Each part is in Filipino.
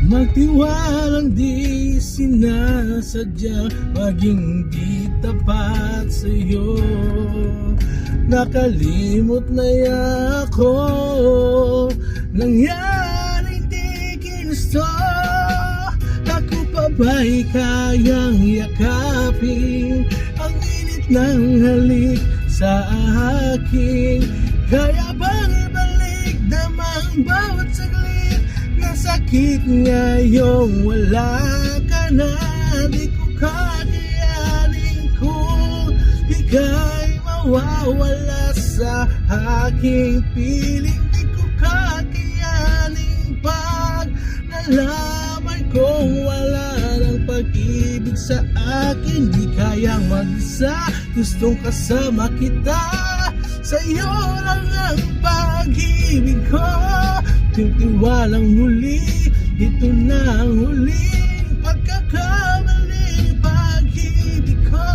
Magtiwalang di sinasadya, maging di tapat sa'yo. Nakalimot na ako, nangyaring di ginusto. Ako pa ba'y kayang yakapin ang init ng halik sa akin? Kaya bang ibalik damang bawat saglit na sakit ngayong wala ka na? Di ko kakayanin kung ika'y mawawala sa aking piling. Di ko kakayanin pag nalaman kong wala ng pag-ibig sa akin. Di kayang mag-isa, gustong kasama kita. Sa'yo lang ang pag-ibig ko. Tiwalang muli, ito na ang huling pagkakamaling pag-ibig ko.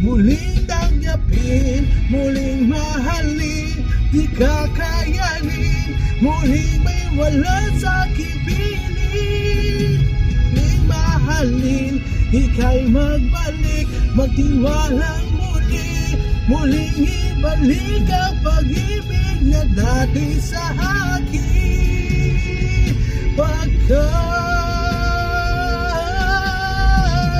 Muling tanggapin, muling mahalin, di kakayanin, muling may wala sa aking piling. Muling mahalin, ika'y magbalik, magtiwalang muli, muling ibalik ang pag-ibig na dati sa akin. Pagkat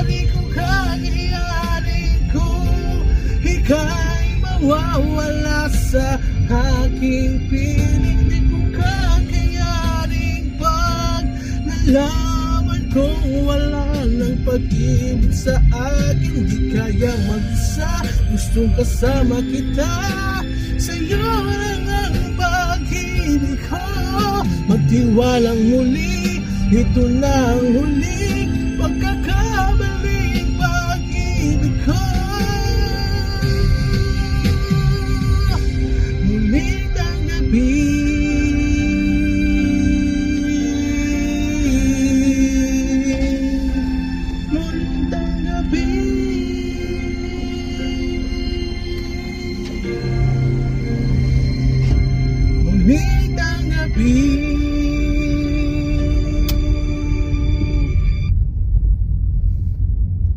di ko kakayanin kung ika'y mawawala sa aking piling. Di ko kakayanin pag nalaman kung wala ng pag-ibig sa akin. Di kaya mag-isa, gustong kasama kita. Sa'yo lang ang pag-ibig ko. Magtiwalang muli, ito na ang huling pagkakamaling pag-ibig ko. Muling tanggapin, muling tanggapin.